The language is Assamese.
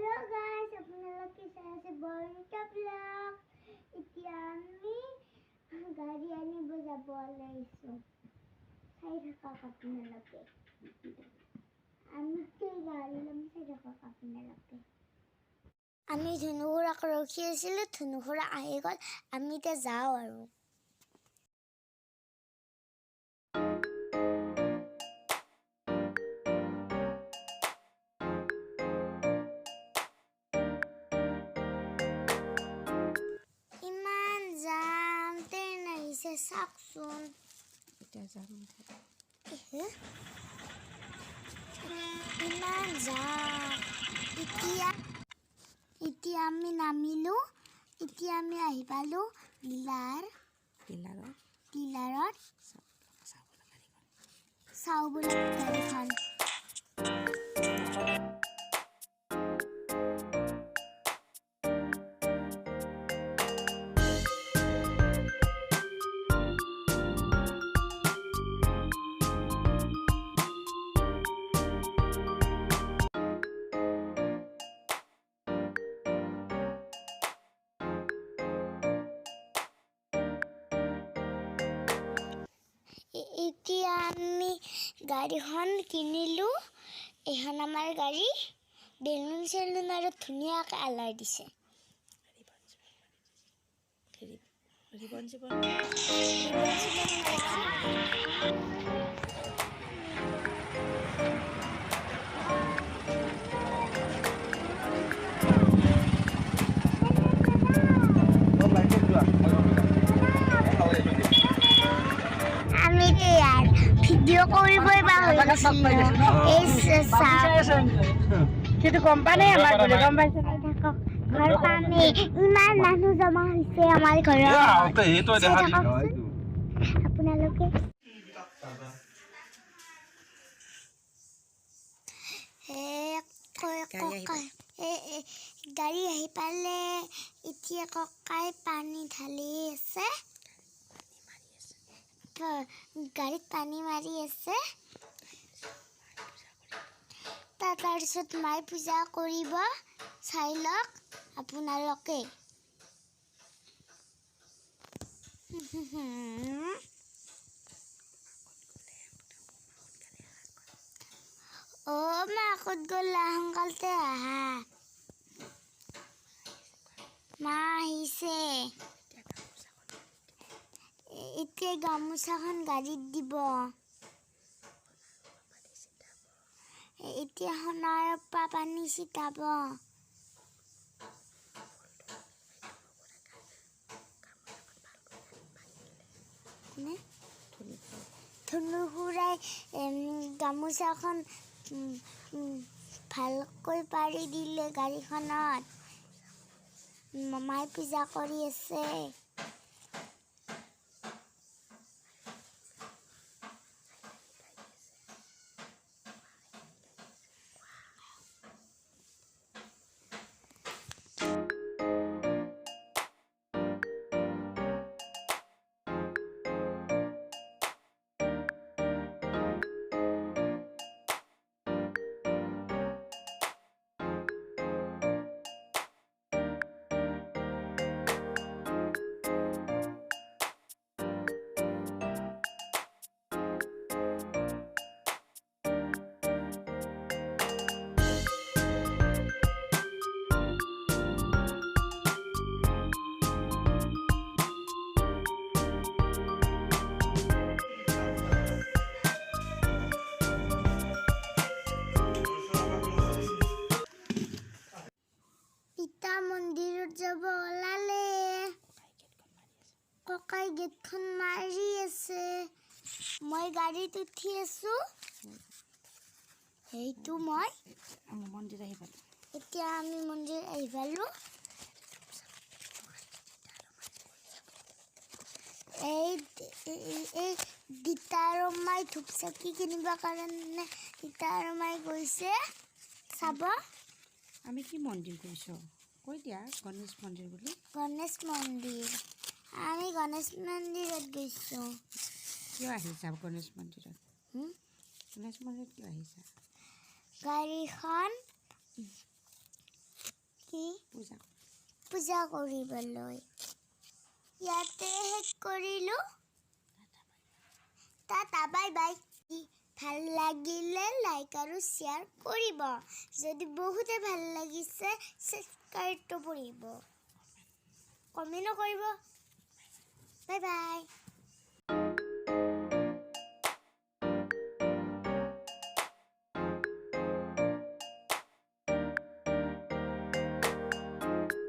Hello guys, আপোনালোকে চাই আছে বৰটা ব্লগ। এতিয়া আমি গাড়ী আনিব যাব ওলাইছো। চাই থাকক আপোনালোকে। আমি গাড়ী ল'ম, চাই থাকক আপোনালোকে। আমি ধুনুখুৰাক ৰখি আছিলোঁ, ধুনুখুৰা আহি গ'ল। আমি এতিয়া যাওঁ আৰু। চাওকচোন ইমান যাম। এতিয়া আমি নামিলো। এতিয়া আমি আহি পালো ডিলাৰত চাওঁ বোলে গাড়ীখন। এতিয়া আমি গাড়ীখন কিনিলোঁ। এইখন আমাৰ গাড়ী। বেলুন চেলুন আৰু ধুনীয়াকৈ আলাই দিছে। আমি ভিডিঅ' কৰিবই সেইটো গম পা নাই আমাৰ ঘৰত গম পাইছে ঘৰ পানী ইমান মানুহ জমা হৈছে আমাৰ ঘৰত আপোনালোকে গাড়ী আহি পালে। এতিয়া ককাই পানী ঢালি আছে, গাড়ীত পানী মাৰি আছে। তাৰপিছত মাই পূজা কৰিব। চাই লওক আপোনালোকে। মা ক'ত গ'লা? সোনকালতে আহা। মা আহিছে। এতিয়া গামোচাখন গাড়ীত দিব। এতিয়া সোণাৰ পৰা পানী ছিটাব। ধুনুখুৰাই গামোচাখন ভালকৈ পাৰি দিলে গাড়ীখনত। মামাই পূজা কৰি আছে। মন্দিৰত যাব ওলালে। ককাই গেটখন মাৰি আছে। মই গাড়ীত উঠি আছো। সেইটো মই মন্দিৰ আহি পালো। এতিয়া আমি মন্দিৰ আহি পালো। এই গীতা আৰু মাই ধূপ চাকি কিনিবৰ কাৰণে গীতা আৰু মাই গৈছে চাব। আমি কি মন্দিৰ গৈছোঁ? কৈ দিয়া। গণেশ মন্দিৰ বুলি। গণেশ মন্দিৰ। আমি গণেশ মন্দিৰত গৈছোঁ। কিয় আহিছা গণেশ মন্দিৰত? গণেশ মন্দিৰত কিয় আহিছা? গাড়ীখন কি পূজা পূজা কৰিবলৈ ইয়াতে শেষ কৰিলোঁ টাটা বাই বাই ভাল লাগিলে লাইক আৰু শ্বেয়াৰ কৰিব যদি বহুতে ভাল লাগিছে ছাবস্ক্ৰাইবটো কৰিব কমেণ্ট কৰিব বাই বাই